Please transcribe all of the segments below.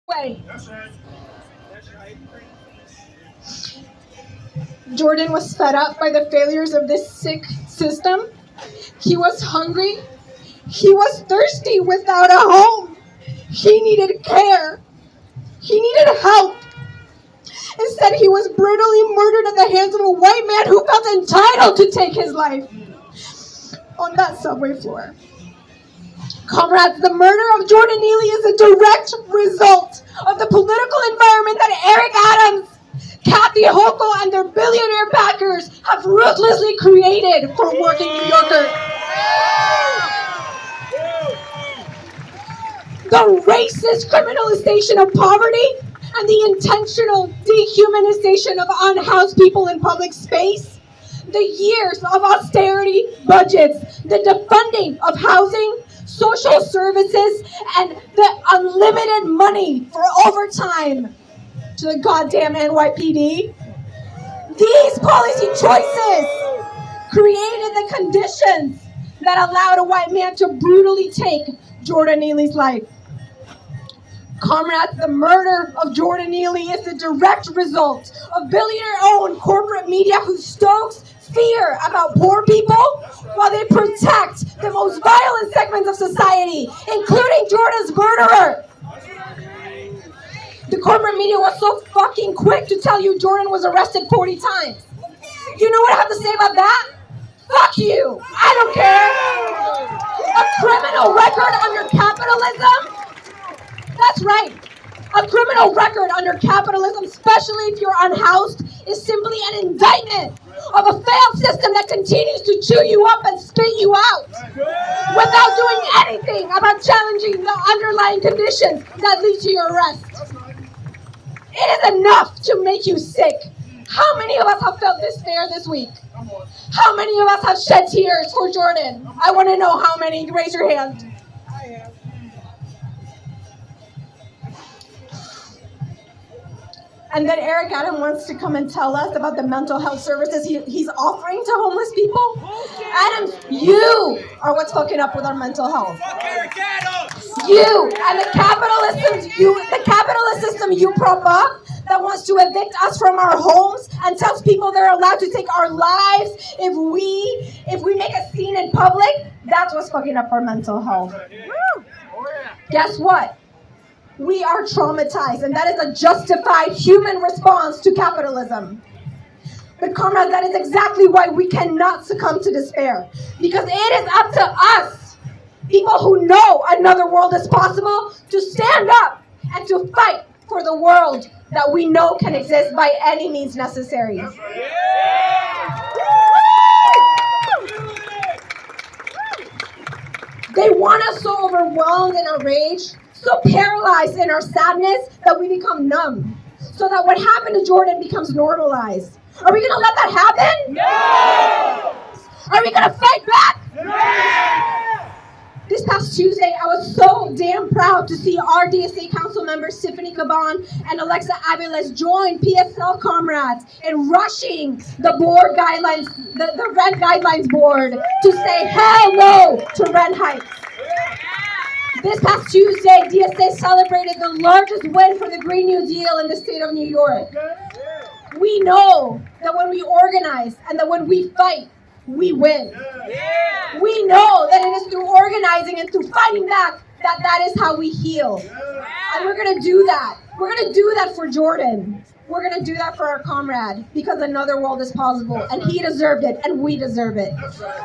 Way. Jordan was fed up by the failures of this sick system. He was hungry. He was thirsty without a home. He needed care. He needed help. Instead, he was brutally murdered at the hands of a white man who felt entitled to take his life on that subway floor. Comrades, the murder of Jordan Neely is a direct result of the political environment that Eric Adams, Kathy Hochul, and their billionaire backers have ruthlessly created for working New Yorkers. The racist criminalization of poverty and the intentional dehumanization of unhoused people in public space, the years of austerity budgets, the defunding of housing, social services, and the unlimited money for overtime to the goddamn NYPD. These policy choices created the conditions that allowed a white man to brutally take Jordan Neely's life. Comrades, the murder of Jordan Neely is the direct result of billionaire-owned corporate media who stokes fear about poor people while they protect the most violent segments of society, including Jordan's murderer. The corporate media was so fucking quick to tell you Jordan was arrested 40 times. You know what I have to say about that? Fuck you! I don't care! A criminal record under capitalism? That's right. A criminal record under capitalism, especially if you're unhoused, is simply an indictment of a failed system that continues to chew you up and spit you out without doing anything about challenging the underlying conditions that lead to your arrest. It is enough to make you sick. How many of us have felt despair this week? How many of us have shed tears for Jordan? I want to know how many. Raise your hand. And then Eric Adams wants to come and tell us about the mental health services he's offering to homeless people. Adams, you are what's fucking up with our mental health. You and the capitalist system you prop up that wants to evict us from our homes and tells people they're allowed to take our lives if we make a scene in public. That's what's fucking up our mental health. Guess what? We are traumatized, and that is a justified human response to capitalism. But comrades, that is exactly why we cannot succumb to despair. Because it is up to us, people who know another world is possible, to stand up and to fight for the world that we know can exist by any means necessary. They want us so overwhelmed in our rage, so paralyzed in our sadness that we become numb. So that what happened to Jordan becomes normalized. Are we gonna let that happen? No! Are we gonna fight back? No! This past Tuesday, I was so damn proud to see our DSA council members Tiffany Caban and Alexa Aviles join PSL comrades in rushing the board guidelines, the rent guidelines board to say hell no to rent hikes. This past Tuesday, DSA celebrated the largest win for the Green New Deal in the state of New York. We know that when we organize and that when we fight, we win. We know that it is through organizing and through fighting back that is how we heal. And we're going to do that. We're going to do that for Jordan. We're going to do that for our comrade because another world is possible, and he deserved it, and we deserve it.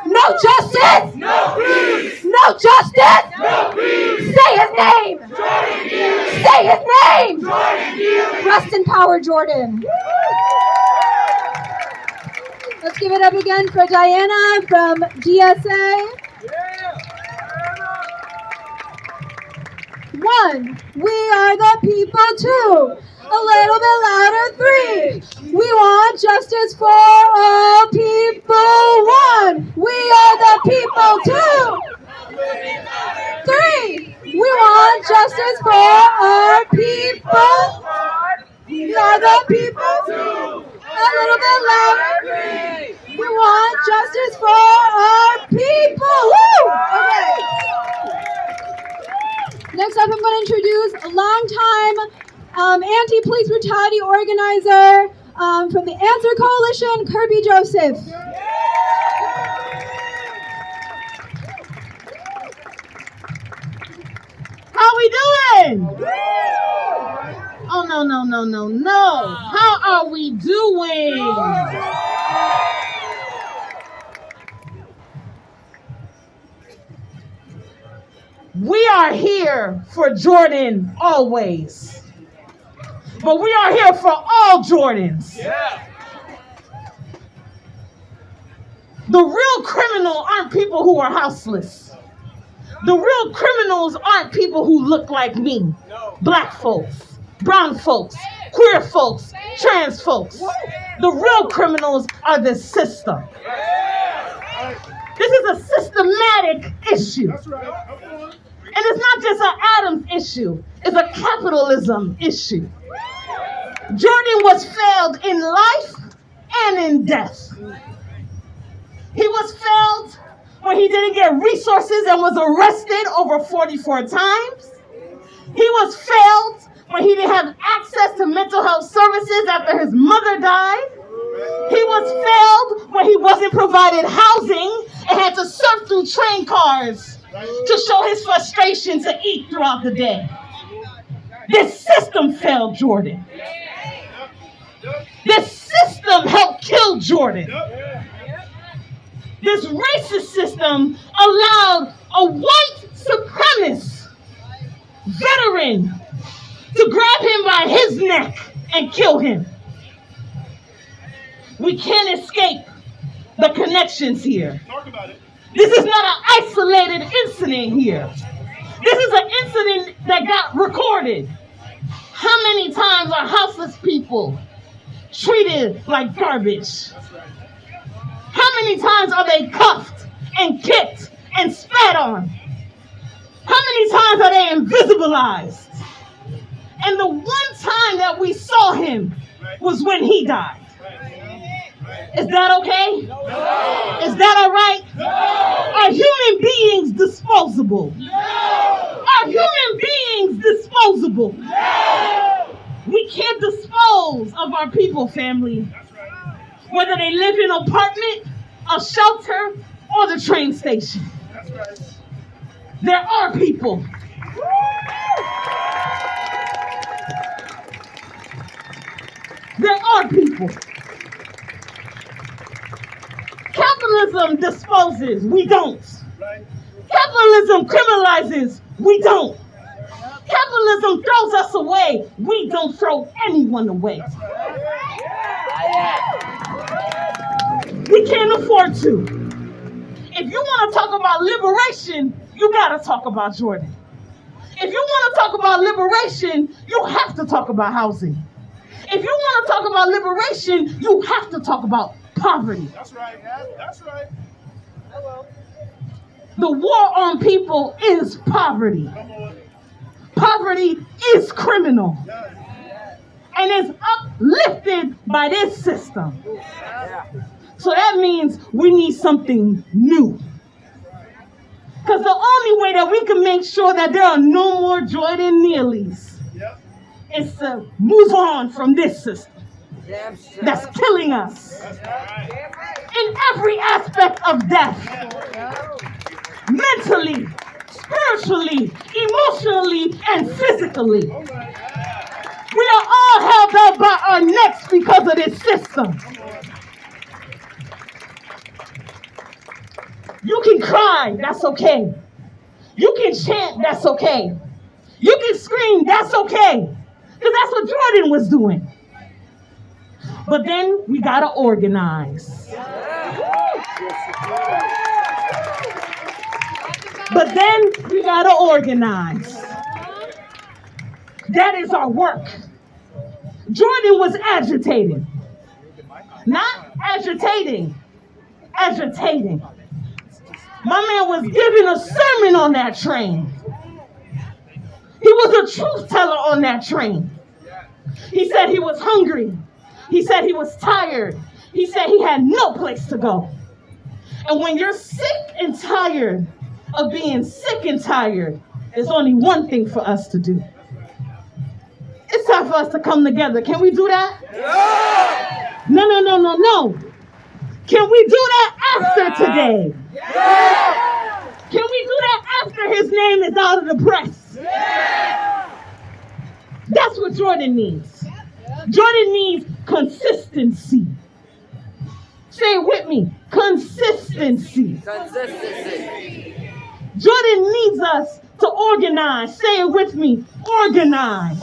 No justice! No peace! No justice! No peace! Say his name! Jordan Neely! Say his name! Jordan Neely! Rest in power, Jordan. Let's give it up again for Diana from DSA. One, we are the people. Two, a little bit louder. Three, we want justice for all people. One, we are the people. Two, three, we want justice for our people. We are the people. A little bit louder. We want justice for our people. Woo! Okay. Next up I'm going to introduce a longtime anti-police brutality organizer from the Answer Coalition, Kirby Joseph. How we doing? Oh, no. How are we doing? We are here for Jordan always. But we are here for all Jordans. The real criminal aren't people who are houseless. The real criminals aren't people who look like me. Black folks, brown folks, queer folks, trans folks. The real criminals are the system. This is a systematic issue. And it's not just an Adams issue. It's a capitalism issue. Jordan was failed in life and in death. He was failed when he didn't get resources and was arrested over 44 times. He was failed when he didn't have access to mental health services after his mother died. He was failed when he wasn't provided housing and had to surf through train cars to show his frustration to eat throughout the day. This system failed Jordan. This system helped kill Jordan. This racist system allowed a white supremacist veteran to grab him by his neck and kill him. We can't escape the connections here. Talk about it. This is not an isolated incident here. This is an incident that got recorded. How many times are houseless people treated like garbage? How many times are they cuffed and kicked and spat on? How many times are they invisibilized? And the one time that we saw him was when he died. Is that okay? No. Is that all right? No. Are human beings disposable? No. Are human beings disposable? No. We can't dispose of our people, family. Whether they live in an apartment, a shelter, or the train station. That's right. There are people. There are people. Capitalism disposes, we don't. Right. Capitalism criminalizes, we don't. Capitalism throws us away, we don't throw anyone away. We can't afford to. If you want to talk about liberation, you got to talk about Jordan. If you want to talk about liberation, you have to talk about housing. If you want to talk about liberation, you have to talk about poverty. That's right. Yeah, that's right. Hello. The war on people is poverty. Come on. Poverty is criminal. Yes. And is uplifted by this system. So that means we need something new. Because the only way that we can make sure that there are no more Jordan Neelys Yep. is to move on from this system that's killing us That's right. in every aspect of death. Mentally, spiritually, emotionally, and physically. All right. We are all held up by our necks because of this system. You can cry, that's okay. You can chant, that's okay. You can scream, that's okay. Because that's what Jordan was doing. But then we gotta organize. But then we gotta organize. That is our work. Jordan was agitating. Not agitating. Agitating. My man was giving a sermon on that train. He was a truth teller on that train. He said he was hungry. He said he was tired. He said he had no place to go. And when you're sick and tired of being sick and tired, There's only one thing for us to do. It's time for us to come together. Can we do that? No. No. Can we do that after today? Can we do that after his name is out of the press? That's what Jordan needs. Jordan needs consistency. Say it with me. Consistency. Jordan needs us to organize. Say it with me. Organize.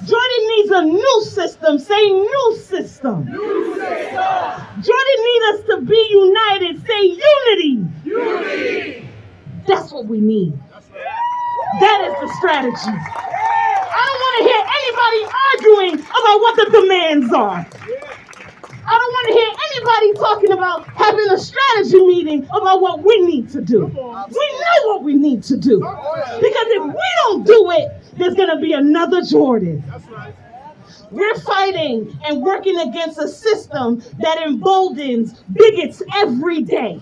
Jordan needs a new system. Say new system. Jordan needs us to be united. Say unity. That's what we need. That is the strategy. I don't want to hear anybody arguing about what the demands are. I don't want to hear anybody talking about having a strategy meeting about what we need to do. We know what we need to do. Because if we don't do it, there's going to be another Jordan. We're fighting and working against a system that emboldens bigots every day.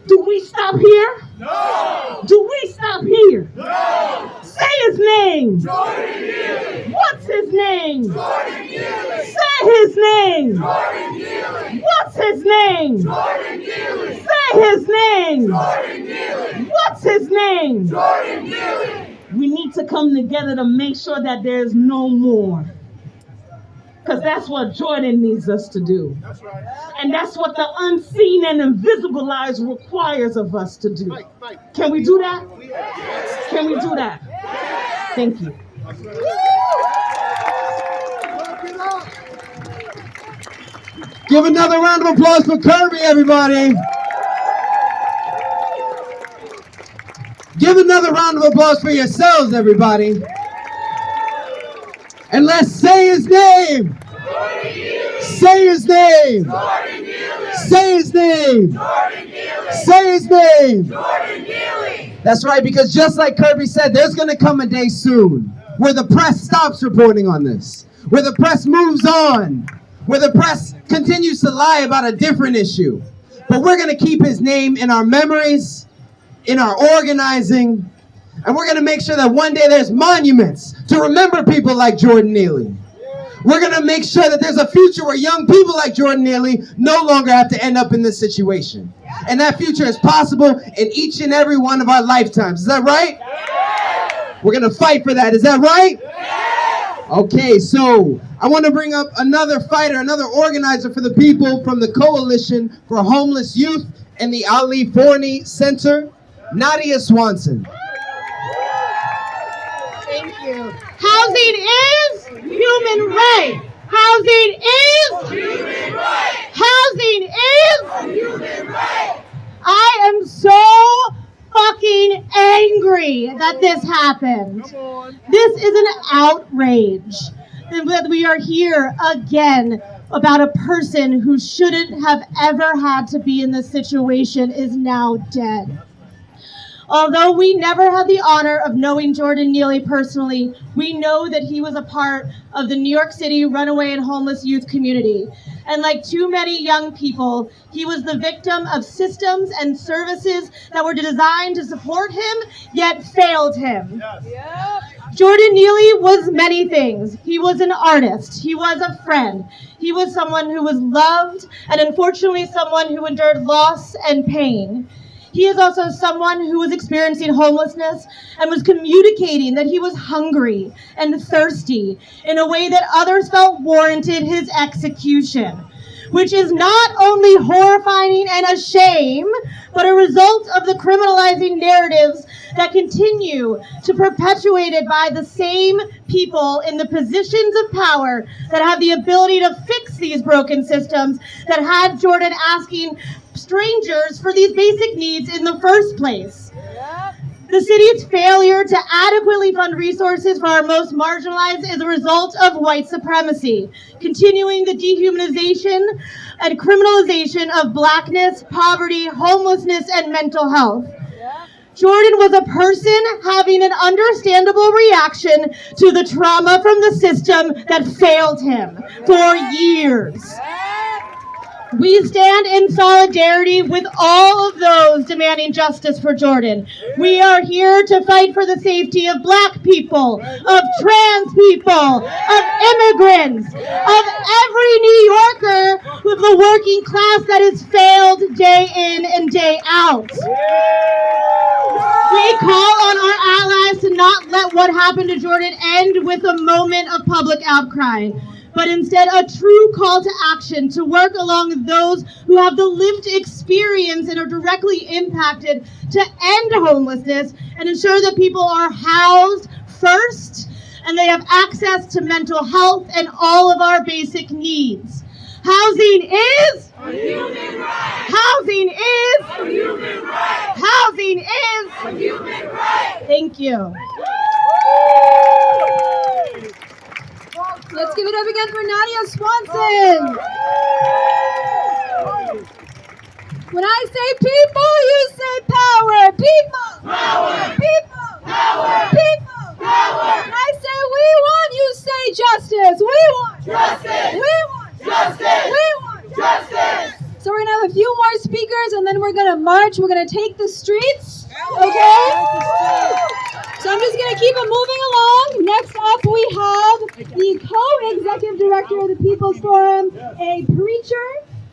Do we stop here? No! Do we stop here? No! Say his name. Jordan Neely! What's his name? Jordan Neely! Say his name. Jordan Neely! What's his name? Jordan Neely! Say his name. Jordan Neely! What's his name? Jordan Neely! We need to come together to make sure that there's no more. Because that's what Jordan needs us to do. That's right. And that's what the unseen and invisible lives requires of us to do. Can we do that? Can we do that? Thank you. Give another round of applause for Kirby, everybody. Give another round of applause for yourselves, everybody. And let's say his name. Say his name. Say his name. Say his name. That's right, because just like Kirby said, there's going to come a day soon where the press stops reporting on this, where the press moves on, where the press continues to lie about a different issue. But we're going to keep his name in our memories, in our organizing, and we're going to make sure that one day there's monuments to remember people like Jordan Neely. We're going to make sure that there's a future where young people like Jordan Neely no longer have to end up in this situation. And that future is possible in each and every one of our lifetimes. Is that right? We're going to fight for that. Is that right? Okay, so I want to bring up another fighter, another organizer for the people from the Coalition for Homeless Youth and the Ali Forney Center, Nadia Swanson. Thank you. Housing is human right. Housing is Human right! housing is Human right! I am so fucking angry that this happened. Come on! This is an outrage that we are here again about a person who shouldn't have ever had to be in this situation is now dead. Although we never had the honor of knowing Jordan Neely personally, we know that he was a part of the New York City runaway and homeless youth community. And like too many young people, he was the victim of systems and services that were designed to support him, yet failed him. Yes. Jordan Neely was many things. He was an artist. He was a friend. He was someone who was loved, and unfortunately someone who endured loss and pain. He is also someone who was experiencing homelessness and was communicating that he was hungry and thirsty in a way that others felt warranted his execution, which is not only horrifying and a shame, but a result of the criminalizing narratives that continue to perpetuated by the same people in the positions of power that have the ability to fix these broken systems that had Jordan asking strangers for these basic needs in the first place. The city's failure to adequately fund resources for our most marginalized is a result of white supremacy, continuing the dehumanization and criminalization of blackness, poverty, homelessness, and mental health. Jordan was a person having an understandable reaction to the trauma from the system that failed him for years. We stand in solidarity with all of those demanding justice for Jordan. We are here to fight for the safety of Black people, of trans people, of immigrants, of every New Yorker with the working class that is failed day in and day out. We call on our allies to not let what happened to Jordan end with a moment of public outcry, but instead a true call to action to work along those who have the lived experience and are directly impacted to end homelessness and ensure that people are housed first and they have access to mental health and all of our basic needs. Housing is A human right. Housing is A human right. Housing is A human right. Thank you. Let's give it up again for Nadia Swanson. When I say people, you say power. People. Power. People. Power. People. Power. When I say we want, you say justice. We want. Justice. We want. Justice. We want. Justice. So we're gonna have a few more speakers, and then we're gonna march. We're gonna take the streets. Okay? So I'm just gonna keep it moving along. Next up, we have the co-executive director of the People's Forum, a preacher,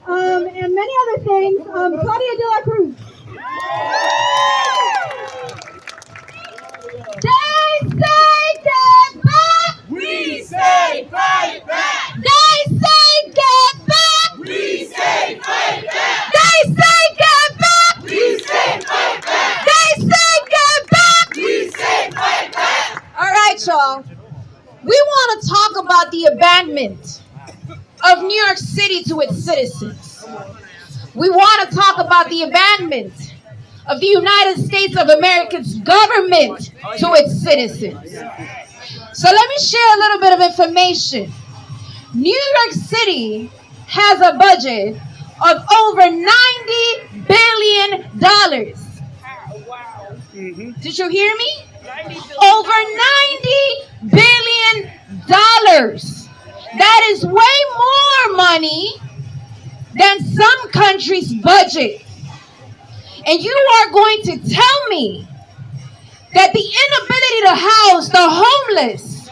and many other things, Claudia de la Cruz. They say get back. We say fight back. They say get back. We say fight back. They say get back. We say fight back. They say get back. We say fight back. All right, y'all. We want to talk about the abandonment of New York City to its citizens. We want to talk about the abandonment of the United States of America's government to its citizens. So let me share a little bit of information. New York City has a budget of over $90 billion. Did you hear me? Over $90 billion. That is way more money than some countries' budget. And you are going to tell me that the inability to house the homeless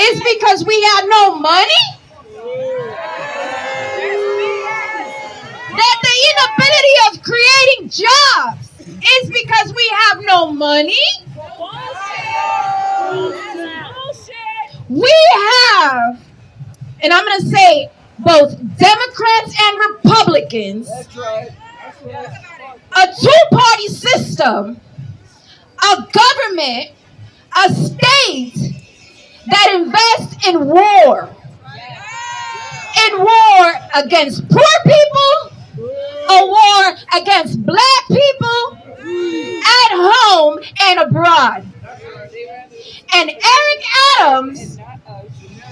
is because we have no money? That the inability of creating jobs is because we have no money? We have, and I'm going to say both Democrats and Republicans, a two-party system, a government, a state that invests in war. In war against poor people, a war against Black people, at home and abroad. And Eric Adams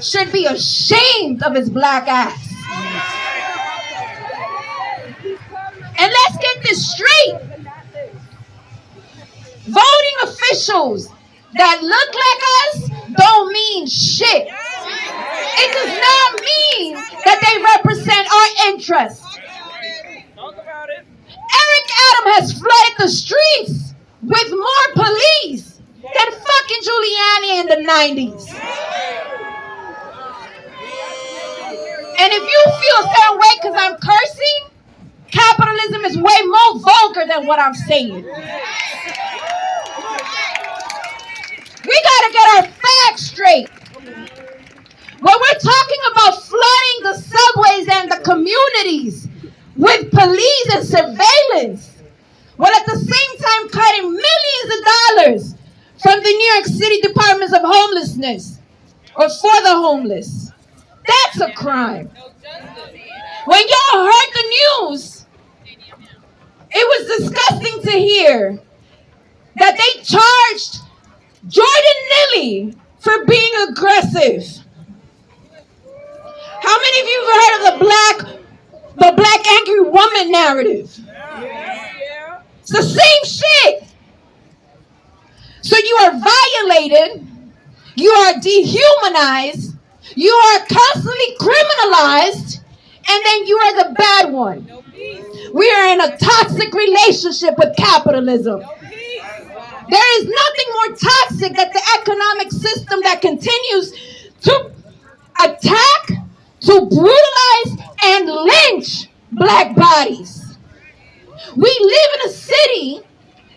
should be ashamed of his Black ass. And let's get this straight. Voting officials that look like us don't mean shit. It does not mean that they represent our interests. Eric Adams has flooded the streets with more police than fucking Giuliani in the 90s. And if you feel a certain way because I'm cursing, capitalism is way more vulgar than what I'm saying. We gotta get our facts straight. When we're talking about flooding the subways and the communities with police and surveillance, while at the same time cutting millions of dollars from the New York City Departments of Homelessness or for the homeless, that's a crime. When y'all heard the news, it was disgusting to hear that they charged Jordan Neely for being aggressive. How many of you have heard of the black angry woman narrative? It's the same shit. So you are violated, you are dehumanized, you are constantly criminalized, and then you are the bad one. We are in a toxic relationship with capitalism. There is nothing more toxic than the economic system that continues to attack, to brutalize, and lynch black bodies. We live in a city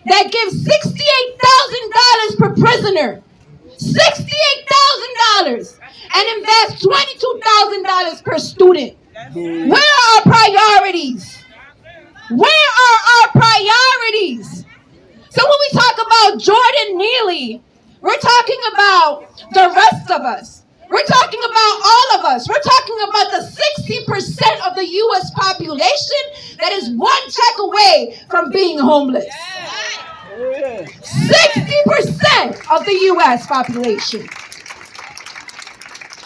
that gives $68,000 per prisoner. $68,000, and invest $22,000 per student. Where are our priorities? Where are our priorities? So when we talk about Jordan Neely, we're talking about the rest of us. We're talking about all of us. We're talking about the 60% of the U.S. population that is one check away from being homeless. 60% of the U.S. population.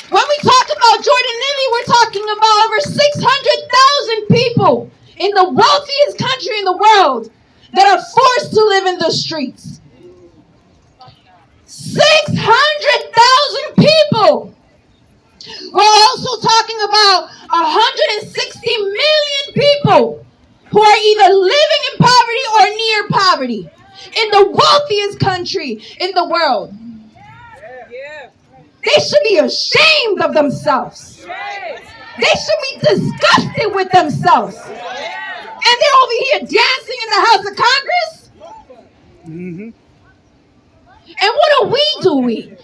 When we talk about Jordan Neely, we're talking about over 600,000 people in the wealthiest country in the world that are forced to live in the streets. 600,000 people. We're also talking about 160 million people who are either living in poverty or near poverty in the wealthiest country in the world. They should be ashamed of themselves. They should be disgusted with themselves. And they're over here dancing in the House of Congress? And what are we doing?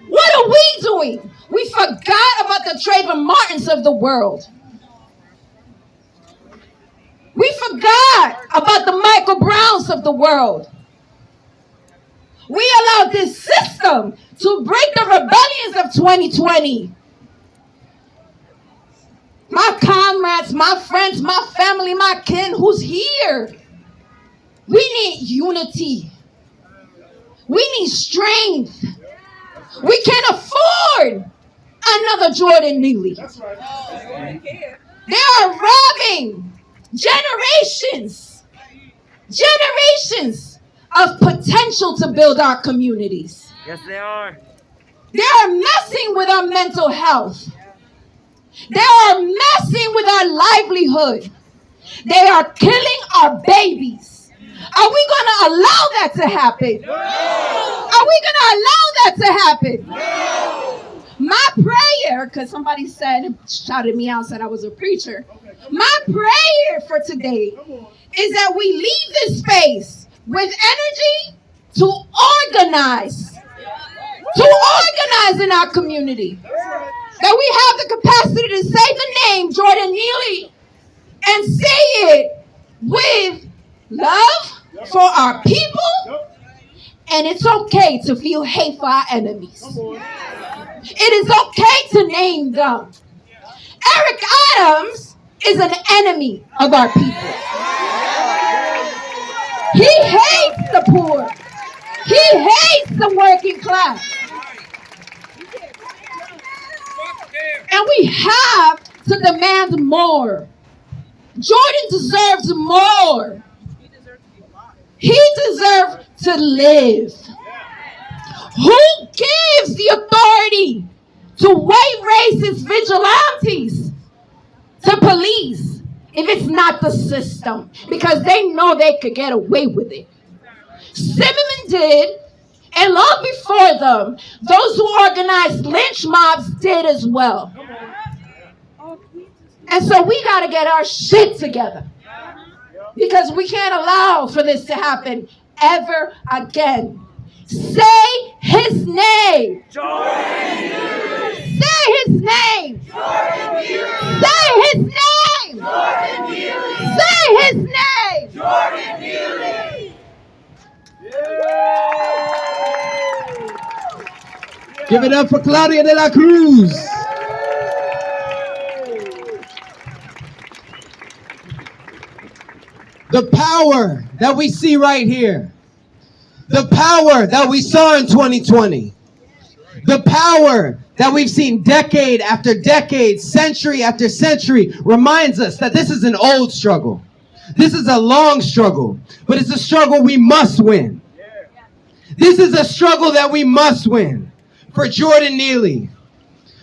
What are we doing? We forgot about the Trayvon Martins of the world. We forgot about the Michael Browns of the world. We allowed this system to break the rebellions of 2020. My comrades, my friends, my family, my kin, who's here? We need unity. We need strength. We can't afford another Jordan Neely. They are robbing generations of potential to build our communities. Yes, they are. They are messing with our mental health. They are messing with our livelihood. They are killing our babies. Are we going to allow that to happen? No. Are we going to allow that to happen? No. My prayer, because somebody shouted me out, said I was a preacher. My prayer for today is that we leave this space with energy to organize in our community. That we have the capacity to say the name Jordan Neely and say it with love for our people. And it's okay to feel hate for our enemies. It is okay to name them. Eric Adams is an enemy of our people. He hates the poor. He hates the working class. And we have to demand more. Jordan deserves more. He deserves to live. Who gives the authority to white racist vigilantes to police if it's not the system? Because they know they could get away with it. Zimmerman did, and long before them, those who organized lynch mobs did as well. And so we got to get our shit together. Because we can't allow for this to happen ever again. Say his name. Jordan Neely. Say his name. Jordan Neely. Say his name. Jordan Neely. Say his name. Jordan Neely. Give it up for Claudia de la Cruz. The power that we see right here. The power that we saw in 2020. The power that we've seen decade after decade, century after century, reminds us that this is an old struggle. This is a long struggle, but it's a struggle we must win. This is a struggle that we must win. For Jordan Neely,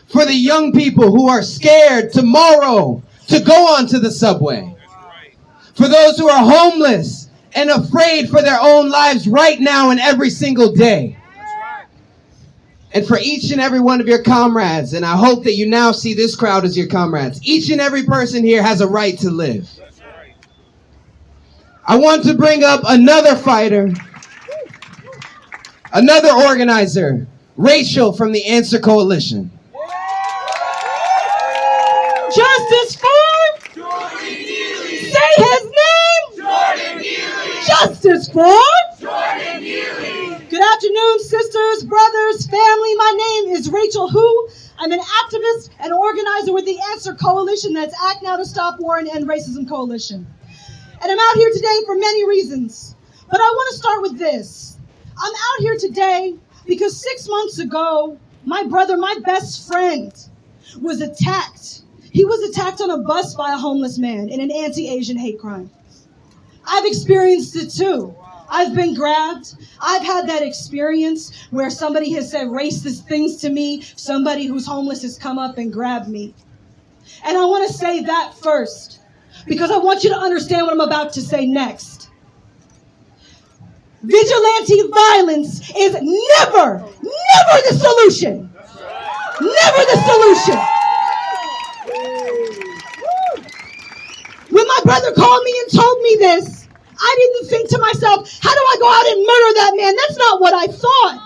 For the young people who are scared tomorrow to go onto the subway. For those who are homeless and afraid for their own lives right now and every single day. And for each and every one of your comrades, and I hope that you now see this crowd as your comrades. Each and every person here has a right to live. I want to bring up another fighter, another organizer, Rachel from the Answer Coalition. Justice for? Jordan Neely. Say his name. Jordan Neely. Justice for? Jordan Neely. Good afternoon, sisters, brothers, family. My name is Rachel Hu. I'm an activist and organizer with the Answer Coalition, that's Act Now to Stop War and End Racism Coalition. And I'm out here today for many reasons. But I want to start with this. I'm out here today because 6 months ago, my brother, my best friend, was attacked. He was attacked on a bus by a homeless man in an anti-Asian hate crime. I've experienced it too. I've been grabbed. I've had that experience where somebody has said racist things to me. Somebody who's homeless has come up and grabbed me. And I want to say that first, because I want you to understand what I'm about to say next. Vigilante violence is never the solution. Never the solution. When my brother called me and told me this, I didn't think to myself, how do I go out and murder that man? That's not what I thought.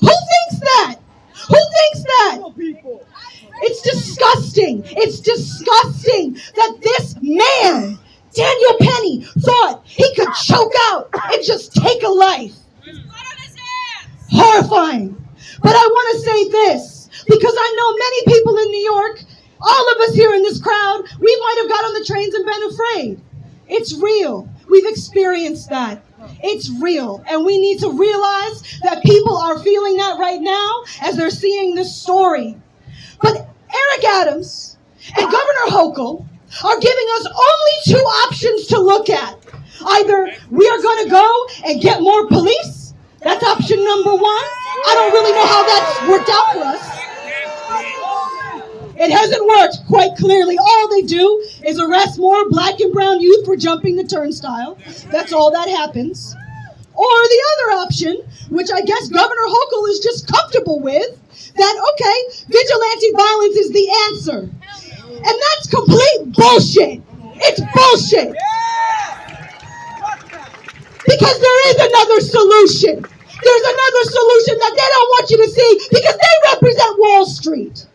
Who thinks that? Who thinks that? It's disgusting. It's disgusting that this man, Daniel Penny, thought he could choke out and just take a life. Horrifying. But I want to say this, because I know many people in New York, all of us here in this crowd, we might have got on the trains and been afraid. It's real. We've experienced that. It's real. And we need to realize that people are feeling that right now as they're seeing this story. But Eric Adams and Governor Hochul are giving us only two options to look at. Either we are going to go and get more police. That's option number one. I don't really know how that's worked out for us. It hasn't worked quite clearly. All they do is arrest more black and brown youth for jumping the turnstile. That's all that happens. Or the other option, which I guess Governor Hochul is just comfortable with, that, okay, vigilante violence is the answer. And that's complete bullshit. It's bullshit. Because there is another solution. There's another solution that they don't want you to see because they represent Wall Street.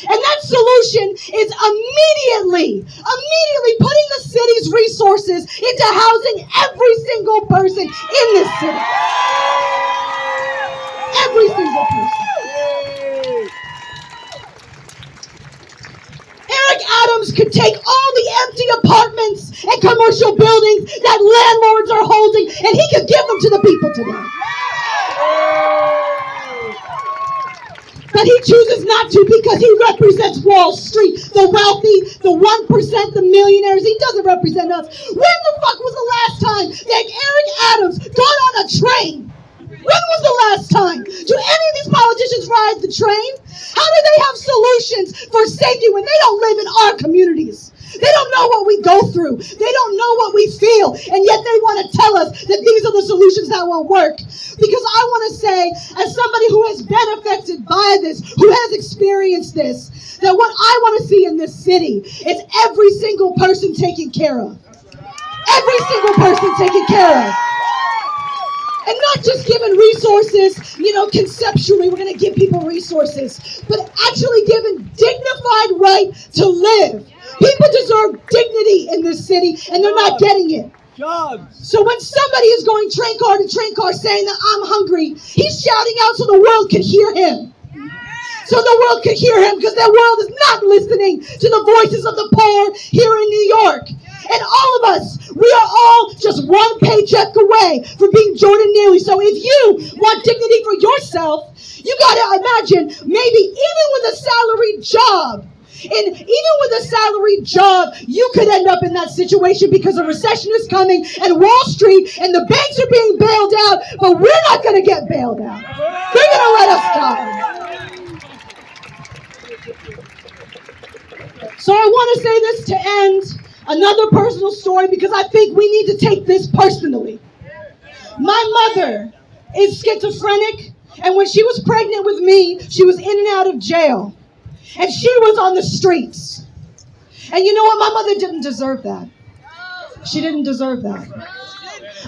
And that solution is immediately putting the city's resources into housing every single person in this city. Every single person. Eric Adams could take all the empty apartments and commercial buildings that landlords are holding, and he could give them to the people today. But he chooses not to because he represents Wall Street, the wealthy, the 1%, the millionaires. He doesn't represent us. When the fuck was the last time that Eric Adams got on a train? When was the last time? Do any of these politicians ride the train? How do they have solutions for safety when they don't live in our communities? They don't know what we go through. They don't know what we feel. And yet they want to tell us that these are the solutions that will work. Because I want to say, as somebody who has been affected by this, who has experienced this, that what I want to see in this city is every single person taken care of. Every single person taken care of. And not just giving resources, conceptually, we're going to give people resources, but actually giving dignified right to live. People deserve dignity in this city, and they're not getting it. So when somebody is going train car to train car saying that I'm hungry, he's shouting out so the world can hear him. So the world can hear him, because the world is not listening to the voices of the poor here in New York. And all of us, we are all just one paycheck away from being Jordan Neely. So if you want dignity for yourself, you got to imagine maybe even with a salaried job, you could end up in that situation because a recession is coming and Wall Street and the banks are being bailed out, but we're not going to get bailed out. They're going to let us die. this to end, another personal story, because I think we need to take this personally. My mother is schizophrenic, and when she was pregnant with me, she was in and out of jail. And she was on the streets. And you know what? My mother didn't deserve that. She didn't deserve that.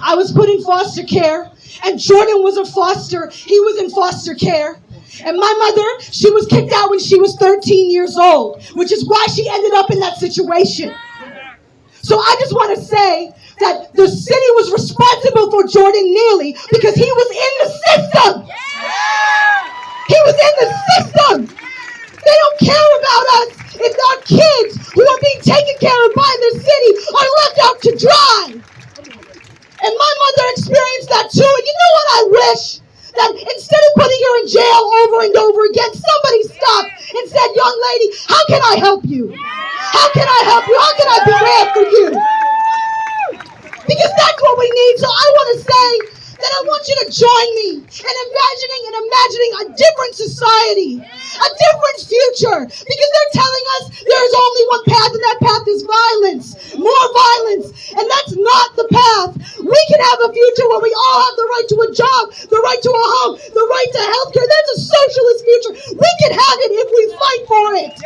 I was put in foster care, and Jordan was a foster. He was in foster care. And my mother, she was kicked out when she was 13 years old, which is why she ended up in that situation. So I just want to say that the city was responsible for Jordan Neely because he was in the system. He was in the system. They don't care about us if our kids who are being taken care of by the city are left out to dry. And my mother experienced that too. And you know what I wish? That instead of putting her in jail over and over again, somebody stopped and said, young lady, how can I help you? How can I help you? How can I be there for you? Because that's what we need. So I want to say that I want you to join me in imagining a different society, a different future. Because they're telling us there is only one path, and that path is violence, more violence. And that's not the path. We can have a future where we all have the right to a job, the right to a home, the right to health care. That's a socialist future. We can have it if we fight for it.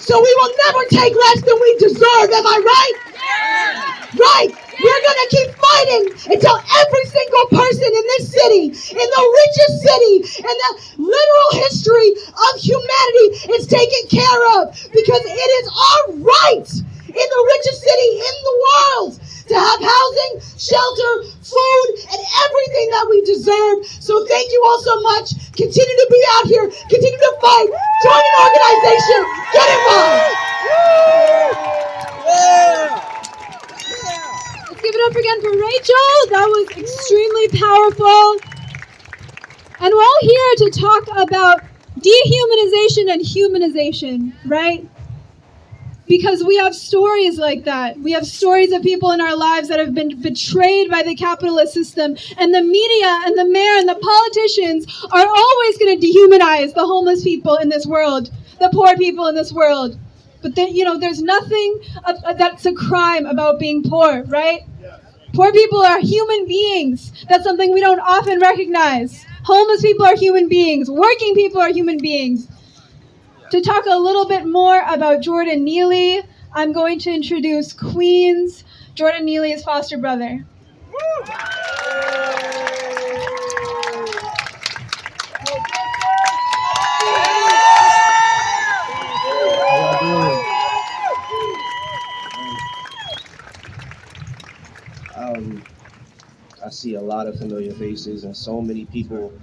So we will never take less than we deserve, am I right? Right. We're going to keep fighting until every single person in this city, in the richest city, in the literal history of humanity is taken care of. Because it is our right in the richest city in the world to have housing, shelter, food, and everything that we deserve. So thank you all so much. Continue to be out here. Continue to fight. Join an organization. Get involved. Let's give it up again for Rachel. That was extremely powerful. And we're all here to talk about dehumanization and humanization, right? Because we have stories like that. We have stories of people in our lives that have been betrayed by the capitalist system. And the media and the mayor and the politicians are always going to dehumanize the homeless people in this world, the poor people in this world. But then, there's nothing that's a crime about being poor, right? Poor people are human beings. That's something we don't often recognize. Homeless people are human beings. Working people are human beings. To talk a little bit more about Jordan Neely, I'm going to introduce Queens, Jordan Neely's foster brother. I see a lot of familiar faces and so many people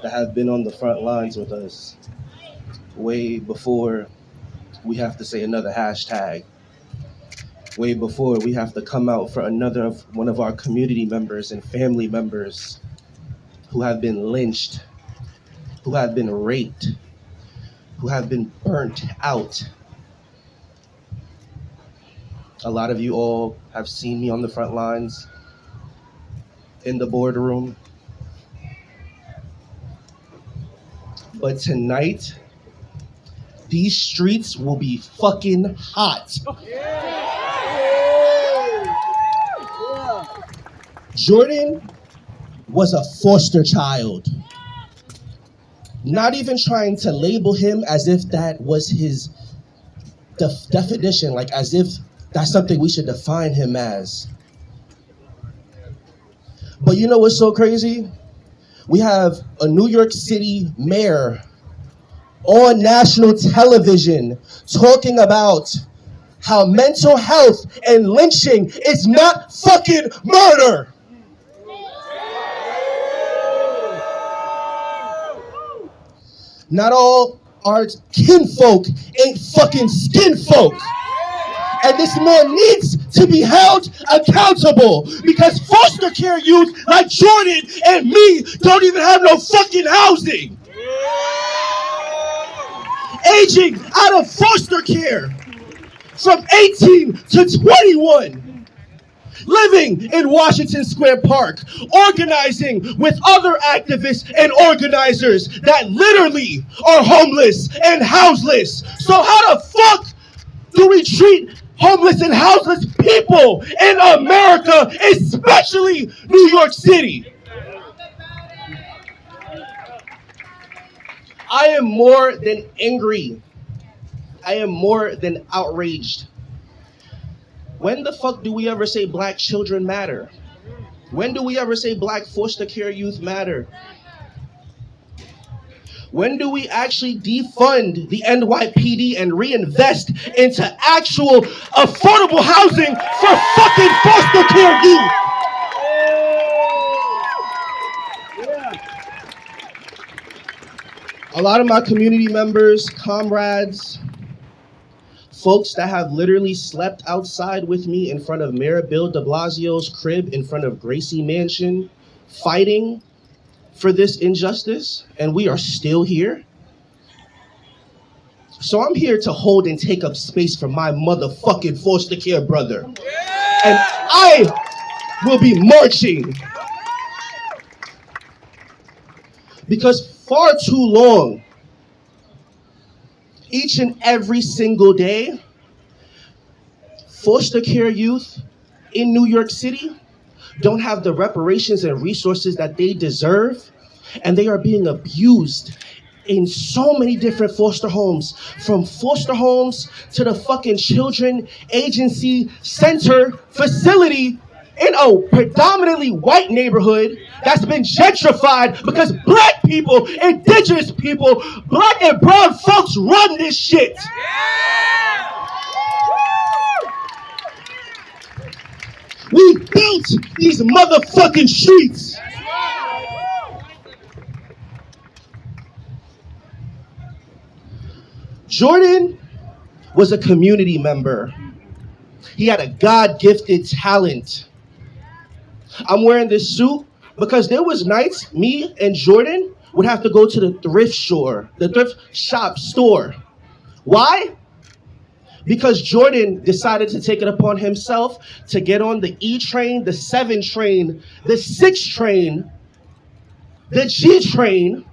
that have been on the front lines with us way before we have to say another hashtag, way before we have to come out for one of our community members and family members who have been lynched, who have been raped, who have been burnt out. A lot of you all have seen me on the front lines, in the boardroom. But tonight, these streets will be fucking hot. Jordan was a foster child. Not even trying to label him as if that was his definition, like as if that's something we should define him as. But you know what's so crazy? We have a New York City mayor on national television talking about how mental health and lynching is not fucking murder. Not all our kinfolk ain't fucking skinfolk. And this man needs to be held accountable because foster care youth like Jordan and me don't even have no fucking housing. Aging out of foster care from 18 to 21. living in Washington Square Park, organizing with other activists and organizers that literally are homeless and houseless. So how the fuck do we treat homeless and houseless people in America, especially New York City? I am more than angry. I am more than outraged. When the fuck do we ever say black children matter? When do we ever say black foster care youth matter? When do we actually defund the NYPD and reinvest into actual affordable housing for fucking foster care youth? A lot of my community members, comrades, folks that have literally slept outside with me in front of Mayor Bill de Blasio's crib, in front of Gracie Mansion, fighting for this injustice, and we are still here. So I'm here to hold and take up space for my motherfucking foster care brother. And I will be marching. Because far too long, each and every single day, foster care youth in New York City don't have the reparations and resources that they deserve, and they are being abused in so many different foster homes, from foster homes to the fucking children agency center facility in a predominantly white neighborhood that's been gentrified because black people, indigenous people, black and brown folks run this shit. We built these motherfucking streets. Jordan was a community member. He had a God-gifted talent. I'm wearing this suit because there was nights me and Jordan would have to go to the thrift shop store. Why? Because Jordan decided to take it upon himself to get on the E train, the 7 train, the 6 train, the G train,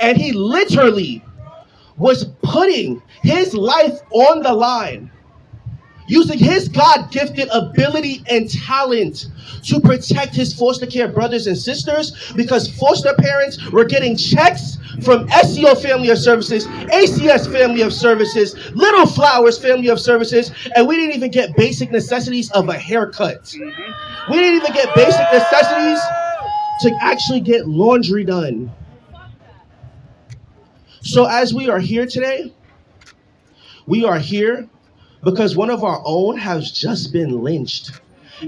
and he literally was putting his life on the line, using his God-gifted ability and talent to protect his foster care brothers and sisters, because foster parents were getting checks from SEO Family of Services, ACS Family of Services, Little Flowers Family of Services, and we didn't even get basic necessities of a haircut. We didn't even get basic necessities to actually get laundry done. So as we are here today, we are here because one of our own has just been lynched.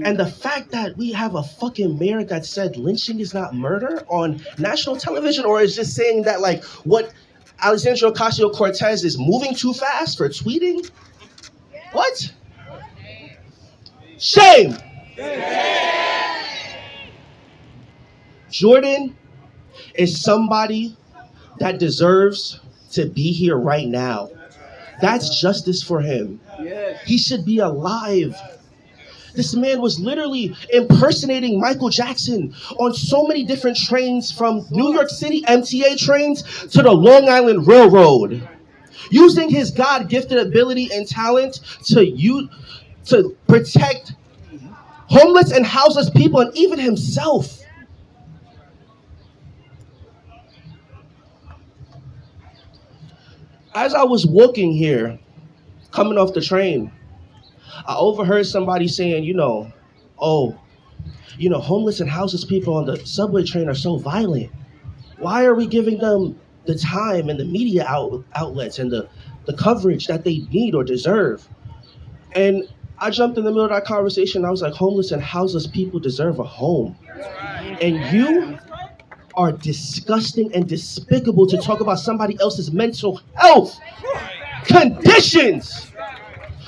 And the fact that we have a fucking mayor that said lynching is not murder on national television, or is just saying that, like, what, Alexandria Ocasio-Cortez is moving too fast for tweeting? What? Shame! Jordan is somebody that deserves to be here right now. That's justice for him. He should be alive. This man was literally impersonating Michael Jackson on so many different trains, from New York City MTA trains to the Long Island Railroad, using his God-gifted ability and talent to protect homeless and houseless people, and even himself. As I was walking here, coming off the train, I overheard somebody saying, homeless and houseless people on the subway train are so violent. Why are we giving them the time and the media outlets and the coverage that they need or deserve? And I jumped in the middle of that conversation. I was like, homeless and houseless people deserve a home. And you are disgusting and despicable to talk about somebody else's mental health conditions.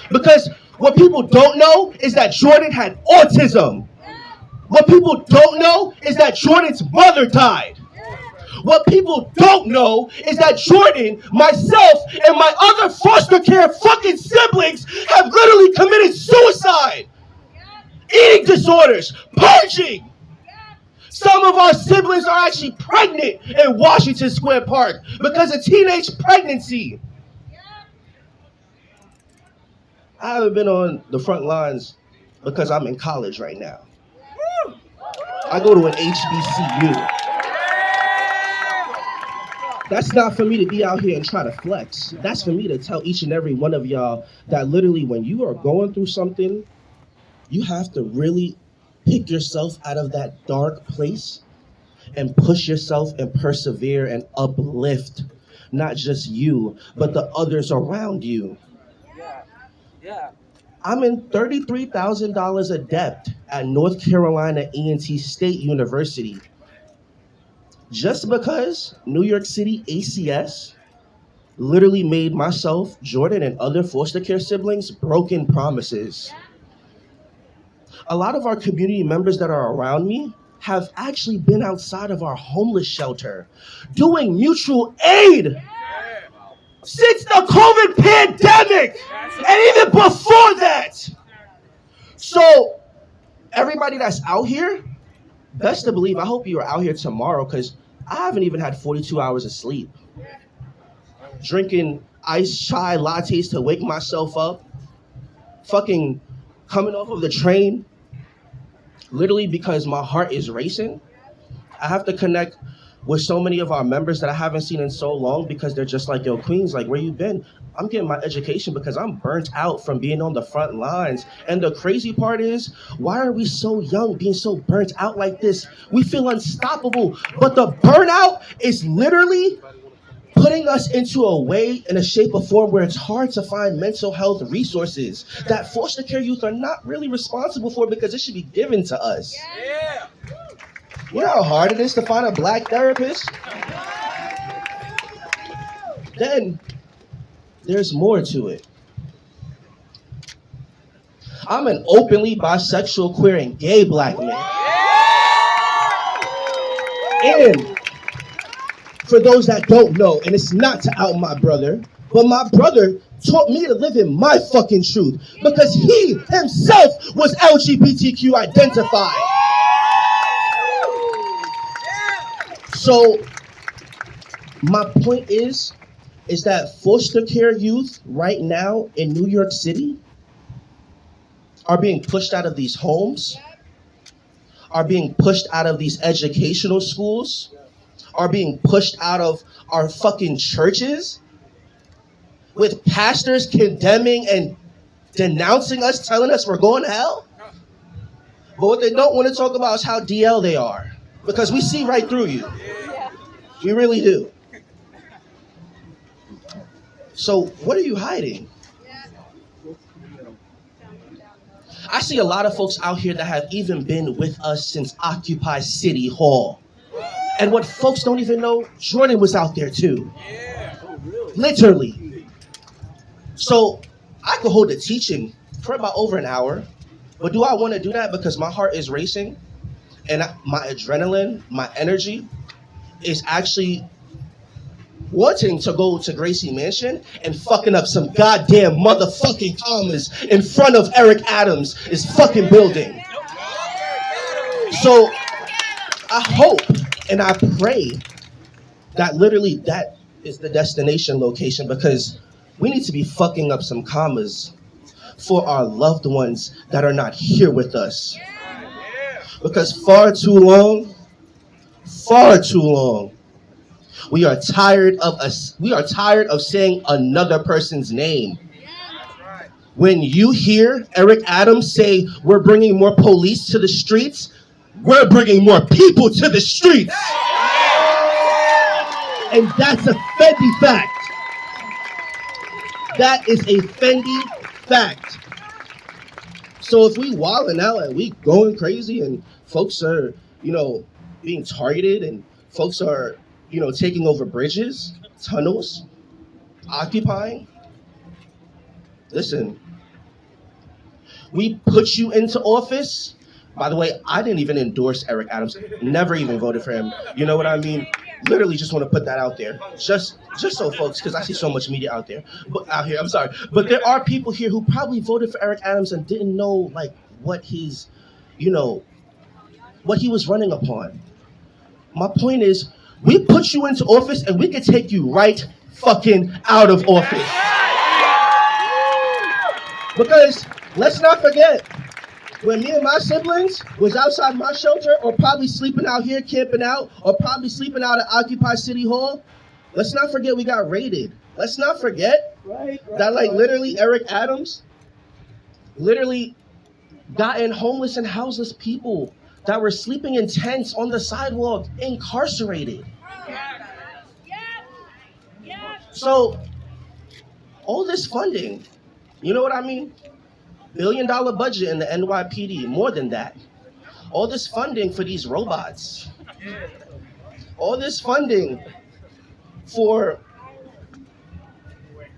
Because what people don't know is that Jordan had autism. What people don't know is that Jordan's mother died. What people don't know is that Jordan, myself, and my other foster care fucking siblings have literally committed suicide. eating disorders, purging. Some of our siblings are actually pregnant in Washington Square Park because of teenage pregnancy. I haven't been on the front lines because I'm in college right now. I go to an HBCU. That's not for me to be out here and try to flex. That's for me to tell each and every one of y'all that literally when you are going through something, you have to really pick yourself out of that dark place and push yourself and persevere and uplift not just you, but the others around you. I'm in $33,000 of debt at North Carolina A&T State University just because New York City ACS literally made myself, Jordan, and other foster care siblings broken promises. A lot of our community members that are around me have actually been outside of our homeless shelter doing mutual aid since the COVID pandemic and even before that. So everybody that's out here, best to believe, I hope you are out here tomorrow because I haven't even had 42 hours of sleep. Drinking iced chai lattes to wake myself up. Fucking coming off of the train, literally because my heart is racing. I have to connect with so many of our members that I haven't seen in so long because they're just like, yo, Queens, like, where you been? I'm getting my education because I'm burnt out from being on the front lines. And the crazy part is, why are we so young being so burnt out like this? We feel unstoppable, but the burnout is literally putting us into a way, in a shape or form where it's hard to find mental health resources that foster care youth are not really responsible for because it should be given to us. Yeah. You know how hard it is to find a black therapist? Then there's more to it. I'm an openly bisexual, queer, and gay black man. And for those that don't know, and it's not to out my brother, but my brother taught me to live in my fucking truth because he himself was LGBTQ identified. So my point is that foster care youth right now in New York City are being pushed out of these homes, are being pushed out of these educational schools, are being pushed out of our fucking churches with pastors condemning and denouncing us, telling us we're going to hell. But what they don't want to talk about is how DL they are, because we see right through you. We really do. So what are you hiding? I see a lot of folks out here that have even been with us since Occupy City Hall. And what folks don't even know, Jordan was out there too. Literally. So I could hold a teaching for about over an hour, but do I want to do that because my heart is racing and my adrenaline, my energy is actually wanting to go to Gracie Mansion and fucking up some goddamn motherfucking commas in front of Eric Adams' fucking building. So I hope and I pray that literally that is the destination location because we need to be fucking up some commas for our loved ones that are not here with us. Because far too long, we are tired of saying another person's name. When you hear Eric Adams say we're bringing more police to the streets, we're bringing more people to the streets. And that's a Fendi fact. That is a Fendi fact. So if we wilding out and we going crazy and folks are, being targeted and folks are, taking over bridges, tunnels, occupying, listen, we put you into office. By the way, I didn't even endorse Eric Adams, never even voted for him. You know what I mean? Literally just want to put that out there. Just so folks, because I see so much media out here. But there are people here who probably voted for Eric Adams and didn't know what his what he was running upon. My point is, we put you into office and we can take you right fucking out of office. Because let's not forget, when me and my siblings was outside my shelter, or probably sleeping out here camping out, or probably sleeping out at Occupy City Hall, let's not forget we got raided. Let's not forget that literally Eric Adams literally got in homeless and houseless people that were sleeping in tents on the sidewalk, incarcerated. So all this funding, you know what I mean? $1 billion budget in the NYPD, more than that. All this funding for these robots. All this funding for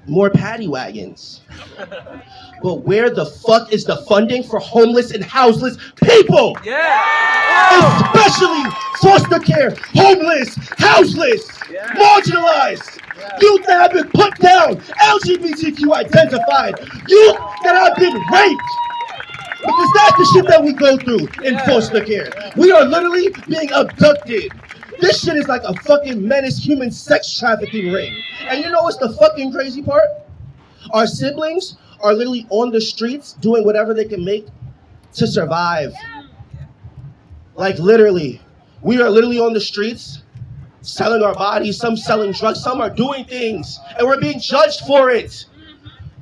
more paddy wagons. But where the fuck is the funding for homeless and houseless people? Especially foster care, homeless, houseless, marginalized, youth that have been put down, LGBTQ identified, youth that have been raped. Because that's the shit that we go through in foster care. We are literally being abducted. This shit is like a fucking menace human sex trafficking ring. And you know what's the fucking crazy part? Our siblings are literally on the streets doing whatever they can make to survive. Like literally, we are literally on the streets selling our bodies, some selling drugs, some are doing things, and we're being judged for it.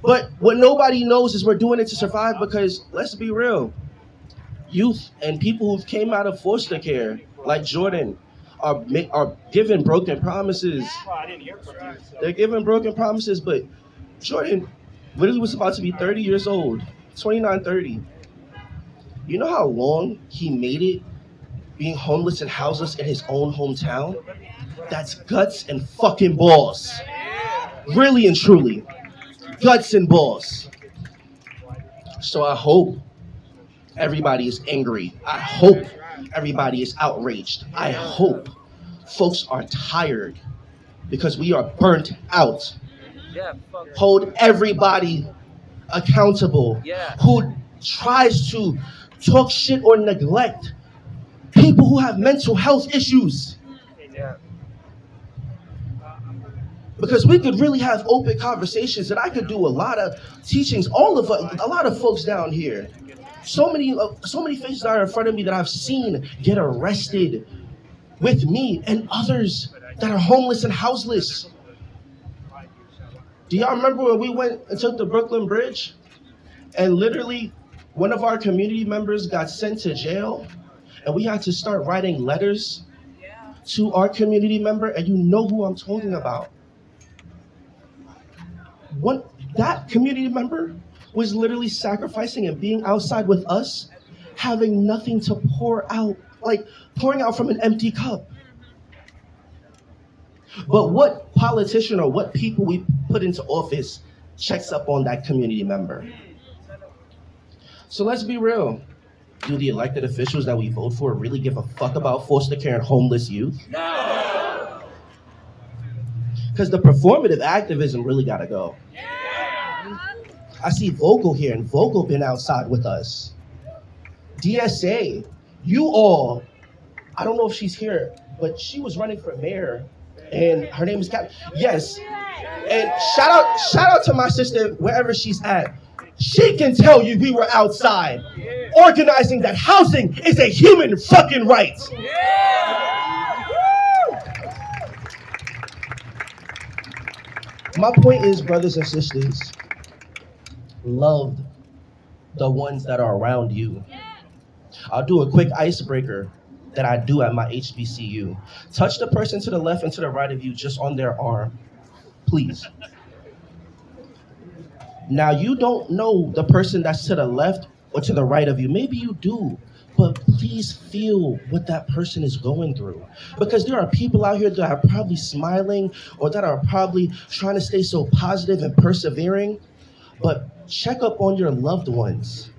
But what nobody knows is we're doing it to survive because, let's be real, youth and people who came out of foster care, like Jordan, are given broken promises. They're given broken promises, but Jordan literally was about to be 30 years old, 29, 30. You know how long he made it being homeless and houseless in his own hometown? That's guts and fucking balls. Really and truly. Guts and balls. So I hope everybody is angry. I hope everybody is outraged. I hope folks are tired because we are burnt out. Hold everybody accountable who tries to talk shit or neglect people who have mental health issues. Because we could really have open conversations, and I could do a lot of teachings. A lot of folks down here, so many faces are in front of me that I've seen get arrested with me, and others that are homeless and houseless. Do y'all remember when we went and took the Brooklyn Bridge, and literally one of our community members got sent to jail, and we had to start writing letters to our community member, and you know who I'm talking about. That community member was literally sacrificing and being outside with us, having nothing to pour out, like pouring out from an empty cup. But what politician or what people we put into office checks up on that community member? So let's be real. Do the elected officials that we vote for really give a fuck about foster care and homeless youth? No! Because the performative activism really gotta go. I see Vogel here, and Vogel been outside with us. DSA, you all, I don't know if she's here, but she was running for mayor, and her name is Kat. Yes, and shout out to my sister wherever she's at. She can tell you we were outside, organizing that housing is a human fucking right. My point is, brothers and sisters, love the ones that are around you. I'll do a quick icebreaker that I do at my HBCU. Touch the person to the left and to the right of you just on their arm, please. Now, you don't know the person that's to the left or to the right of you. Maybe you do, but please feel what that person is going through. Because there are people out here that are probably smiling or that are probably trying to stay so positive and persevering. But check up on your loved ones.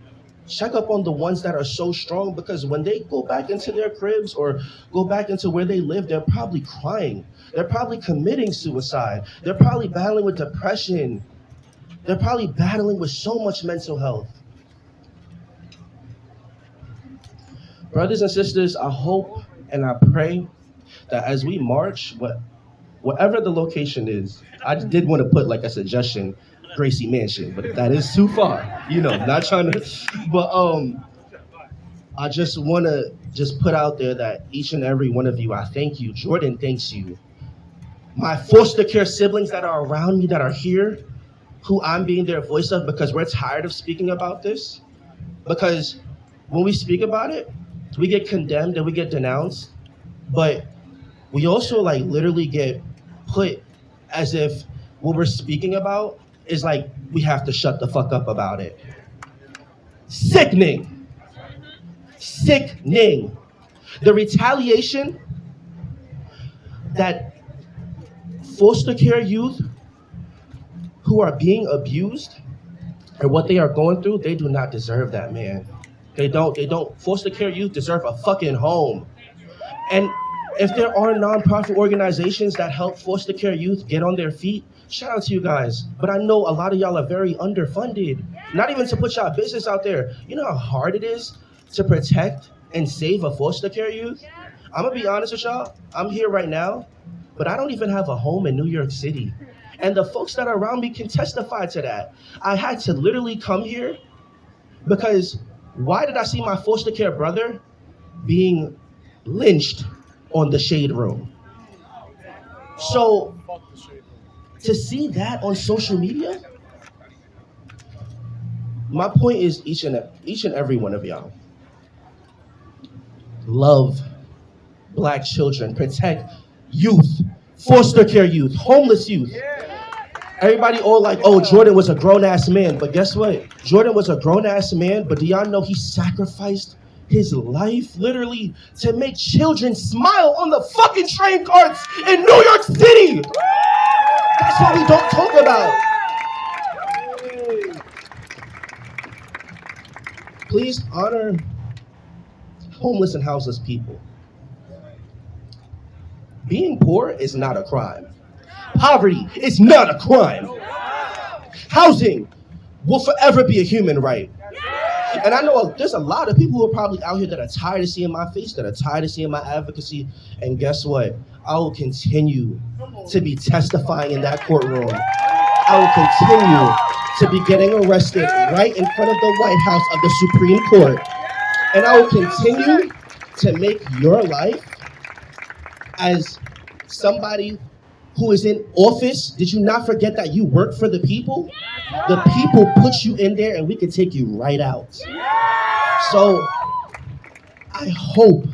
Check up on the ones that are so strong, because when they go back into their cribs or go back into where they live, they're probably crying. They're probably committing suicide. They're probably battling with depression. They're probably battling with so much mental health. Brothers and sisters, I hope and I pray that as we march, whatever the location is, I did want to put like a suggestion, Gracie Mansion, but if that is too far, not trying to, but I just want to just put out there that each and every one of you, I thank you. Jordan thanks you. My foster care siblings that are around me, that are here, who I'm being their voice of, because we're tired of speaking about this. Because when we speak about it, we get condemned and we get denounced, but we also like literally get put as if what we're speaking about is like we have to shut the fuck up about it. Sickening. Sickening. The retaliation that foster care youth who are being abused and what they are going through, they do not deserve that, man. They don't. Foster care youth deserve a fucking home. And if there are nonprofit organizations that help foster care youth get on their feet, shout out to you guys. But I know a lot of y'all are very underfunded. Not even to put y'all business out there. You know how hard it is to protect and save a foster care youth? I'm gonna be honest with y'all. I'm here right now, but I don't even have a home in New York City. And the folks that are around me can testify to that. I had to literally come here because why did I see my foster care brother being lynched on the Shade Room? So to see that on social media, my point is each and every one of y'all, love Black children, protect youth, foster care youth, homeless youth. Everybody all like, oh, Jordan was a grown-ass man. But guess what? Jordan was a grown-ass man, but do y'all know he sacrificed his life literally to make children smile on the fucking train carts in New York City? That's what we don't talk about. Please honor homeless and houseless people. Being poor is not a crime. Poverty is not a crime. Housing will forever be a human right. And I know there's a lot of people who are probably out here that are tired of seeing my face, that are tired of seeing my advocacy. And guess what? I will continue to be testifying in that courtroom. I will continue to be getting arrested right in front of the White House of the Supreme Court. And I will continue to make your life as somebody who is in office. Did you not forget that you work for the people? The people put you in there and we can take you right out. So I hope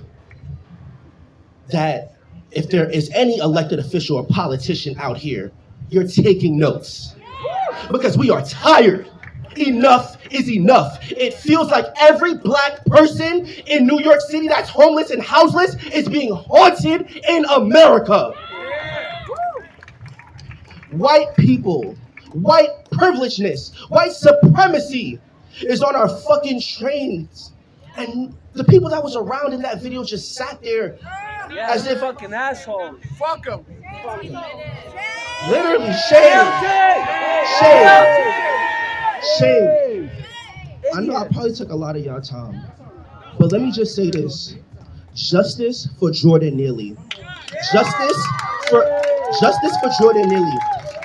that if there is any elected official or politician out here, you're taking notes. Because we are tired. Enough is enough. It feels like every Black person in New York City that's homeless and houseless is being haunted in America. White people, white privilegeness, white supremacy is on our fucking trains. And the people that was around in that video just sat there as if fucking assholes. Fuck them. Literally shame. Shame. I know I probably took a lot of y'all time, but let me just say this. Justice for Jordan Neely. Justice for Jordan Neely.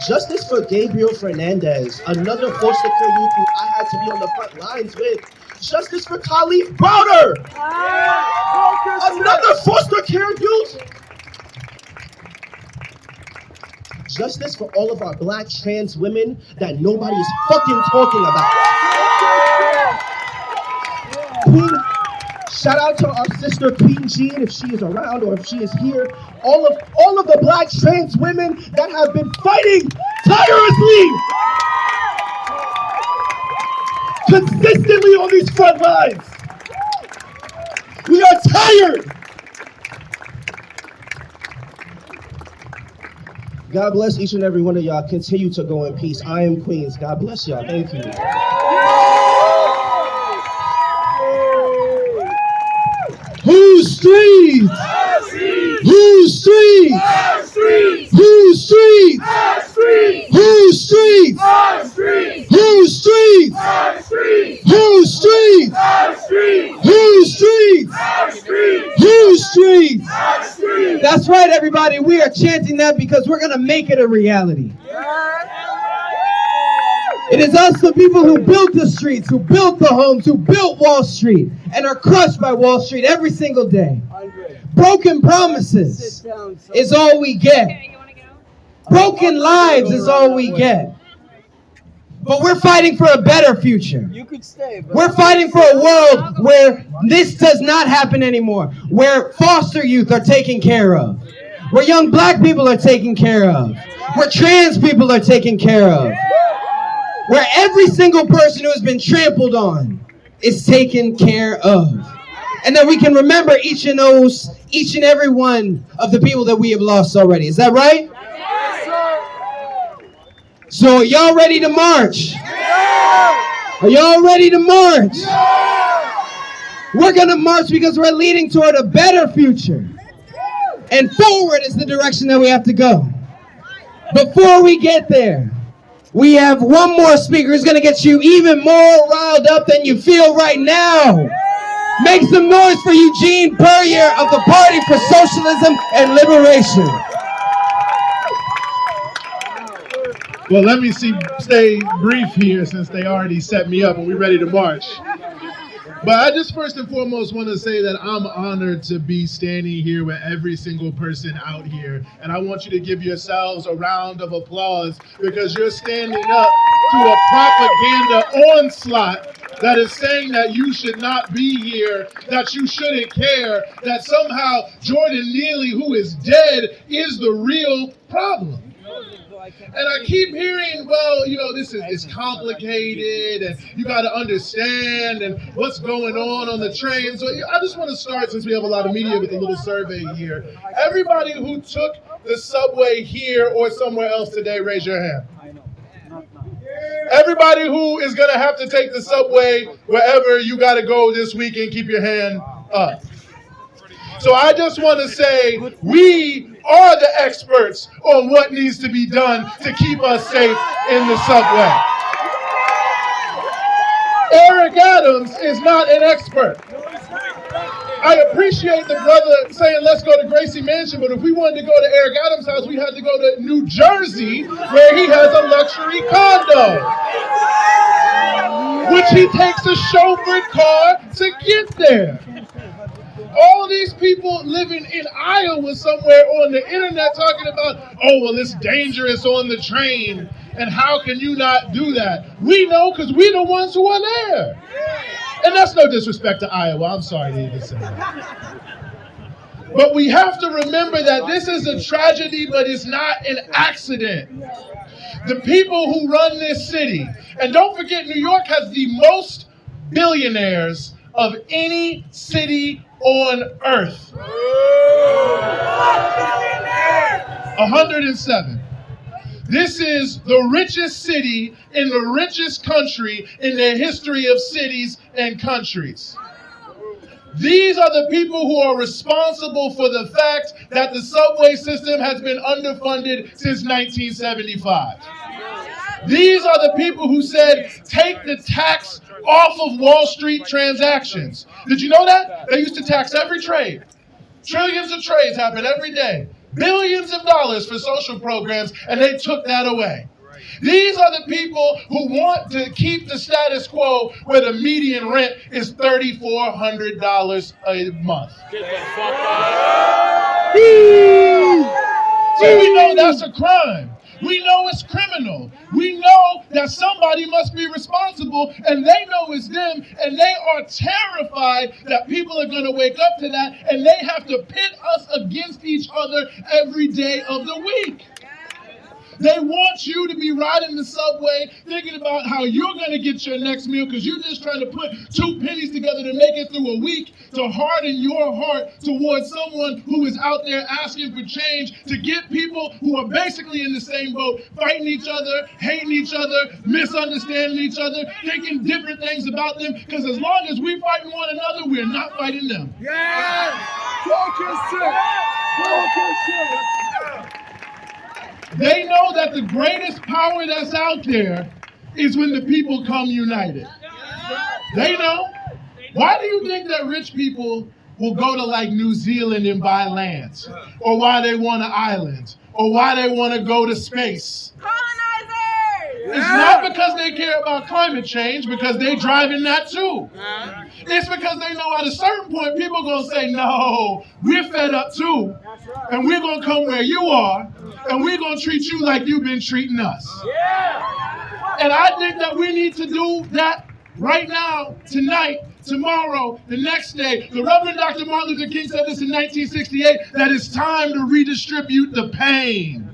Justice for Gabriel Fernandez, another foster care youth who I had to be on the front lines with. Justice for Khalif Browder, another foster care youth. Justice for all of our Black trans women that nobody is fucking talking about. Shout out to our sister Queen Jean, if she is around or if she is here. All of the Black trans women that have been fighting tirelessly, consistently on these front lines. We are tired. God bless each and every one of y'all. Continue to go in peace. I am Queens. God bless y'all. Thank you. Whose streets? Whose streets? Whose streets? Whose streets? Whose streets? Whose streets? Whose streets? That's right, everybody. We are chanting that because we're going to make it a reality. It is us, the people who built the streets, who built the homes, who built Wall Street, and are crushed by Wall Street every single day. Broken promises is all we get. Broken lives is all we get. But we're fighting for a better future. We're fighting for a world where this does not happen anymore, where foster youth are taken care of, where young black people are taken care of, where trans people are taken care of, where every single person who has been trampled on is taken care of. And that we can remember each and every one of the people that we have lost already. Is that right? So are y'all ready to march? Are y'all ready to march? We're going to march because we're leading toward a better future. And forward is the direction that we have to go. Before we get there, we have one more speaker who's going to get you even more riled up than you feel right now. Make some noise for Eugene Puryear of the Party for Socialism and Liberation. Well, let me stay brief here since they already set me up and we're ready to march. But I just first and foremost want to say that I'm honored to be standing here with every single person out here. And I want you to give yourselves a round of applause because you're standing up to a propaganda onslaught that is saying that you should not be here, that you shouldn't care, that somehow Jordan Neely, who is dead, is the real problem. And I keep hearing, well, this is complicated and you got to understand and what's going on the train. So I just want to start, since we have a lot of media, with a little survey here. Everybody who took the subway here or somewhere else today, raise your hand. Everybody who is going to have to take the subway wherever you got to go this weekend, keep your hand up. So I just want to say we are the experts on what needs to be done to keep us safe in the subway. Eric Adams is not an expert. I appreciate the brother saying let's go to Gracie Mansion, but if we wanted to go to Eric Adams' house, we had to go to New Jersey, where he has a luxury condo, which he takes a chauffeured car to get there. All these people living in Iowa somewhere on the internet talking about, oh, well, it's dangerous on the train, and how can you not do that? We know because we're the ones who are there. And that's no disrespect to Iowa. I'm sorry to even say that. But we have to remember that this is a tragedy, but it's not an accident. The people who run this city, and don't forget, New York has the most billionaires of any city on earth. 107. This is the richest city in the richest country in the history of cities and countries. These are the people who are responsible for the fact that the subway system has been underfunded since 1975. These are the people who said, take the tax off of Wall Street transactions. Did you know that? They used to tax every trade. Trillions of trades happen every day. Billions of dollars for social programs, and they took that away. These are the people who want to keep the status quo where the median rent is $3,400 a month. Get the fuck out. So we know that's a crime. We know it's criminal. We know that somebody must be responsible, and they know it's them, and they are terrified that people are going to wake up to that, and they have to pit us against each other every day of the week. They want you to be riding the subway thinking about how you're going to get your next meal because you're just trying to put 2 pennies together to make it through a week, to harden your heart towards someone who is out there asking for change, to get people who are basically in the same boat, fighting each other, hating each other, misunderstanding each other, thinking different things about them, because as long as we fighting one another, we're not fighting them. Yeah! Focus it! Focus it! They know that the greatest power that's out there is when the people come united. They know. Why do you think that rich people will go to like New Zealand and buy land, or why they want an island, or why they want to go to space. It's not because they care about climate change, because they driving that too. It's because they know at a certain point people are going to say, no, we're fed up too. And we're going to come where you are, and we're going to treat you like you've been treating us. And I think that we need to do that right now, tonight, tomorrow, the next day. The Reverend Dr. Martin Luther King said this in 1968, that it's time to redistribute the pain.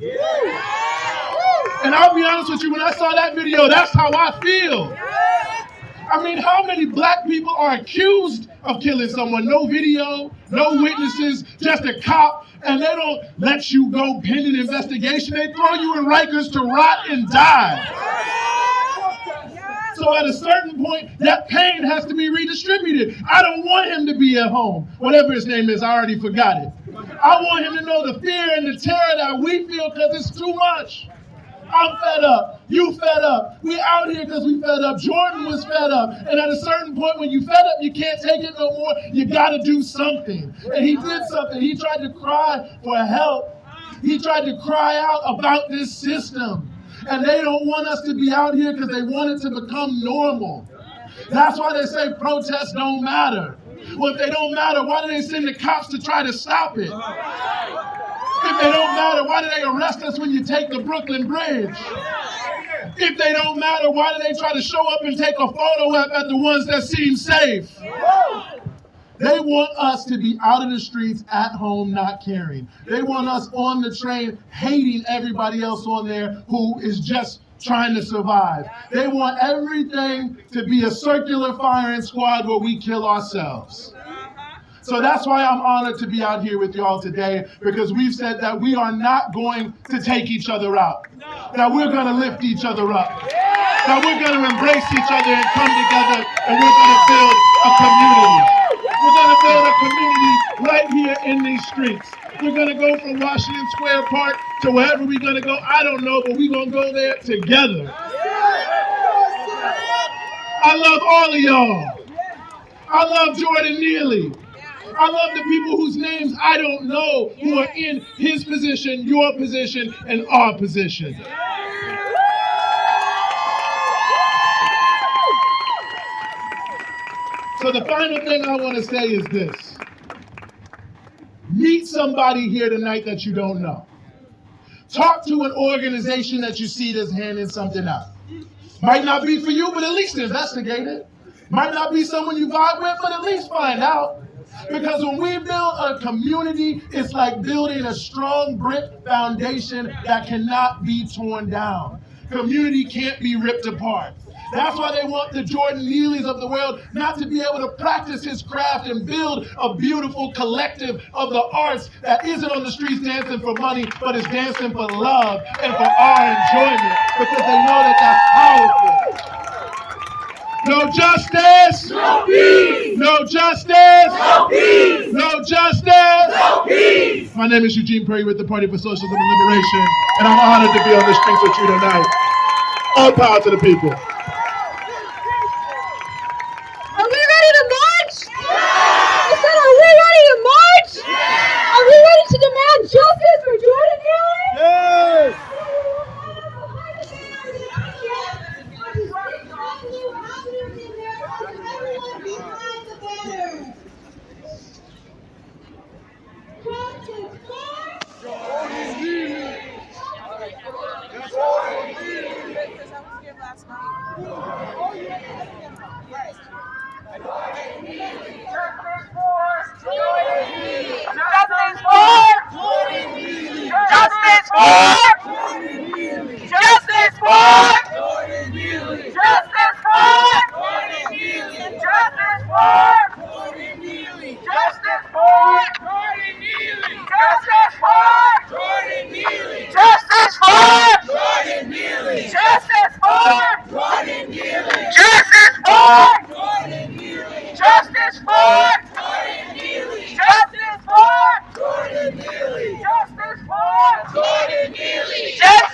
And I'll be honest with you, when I saw that video, that's how I feel. I mean, how many black people are accused of killing someone? No video, no witnesses, just a cop, and they don't let you go pending investigation. They throw you in Rikers to rot and die. So at a certain point, that pain has to be redistributed. I don't want him to be at home. Whatever his name is, I already forgot it. I want him to know the fear and the terror that we feel because it's too much. I'm fed up. You fed up. We out here because we fed up. Jordan was fed up. And at a certain point, when you fed up, you can't take it no more. You got to do something. And he did something. He tried to cry for help. He tried to cry out about this system. And they don't want us to be out here because they want it to become normal. That's why they say protests don't matter. Well, if they don't matter, why do they send the cops to try to stop it? If they don't matter, why do they arrest us when you take the Brooklyn Bridge? If they don't matter, why do they try to show up and take a photo at the ones that seem safe? They want us to be out of the streets, at home, not caring. They want us on the train, hating everybody else on there who is just trying to survive. They want everything to be a circular firing squad where we kill ourselves. So that's why I'm honored to be out here with y'all today, because we've said that we are not going to take each other out. That we're going to lift each other up. That we're going to embrace each other and come together, and we're going to build a community. We're going to build a community right here in these streets. We're going to go from Washington Square Park to wherever we're going to go. I don't know, but we're going to go there together. I love all of y'all. I love Jordan Neely. I love the people whose names I don't know who are in his position, your position, and our position. So the final thing I want to say is this. Meet somebody here tonight that you don't know. Talk to an organization that you see that's handing something out. Might not be for you, but at least investigate it. Might not be someone you vibe with, but at least find out. Because when we build a community, it's like building a strong brick foundation that cannot be torn down. Community can't be ripped apart. That's why they want the Jordan Neelys of the world not to be able to practice his craft and build a beautiful collective of the arts that isn't on the streets dancing for money, but is dancing for love and for our enjoyment, because they know that that's powerful. No justice! No peace! No justice! No peace! No justice! No peace! My name is Eugene Perry with the Party for Socialism and Liberation, and I'm honored to be on the streets with you tonight. All power to the people. Are we ready to march? I said, are we ready to march? Are we ready to demand justice for Jordan Neely? Yes! Justice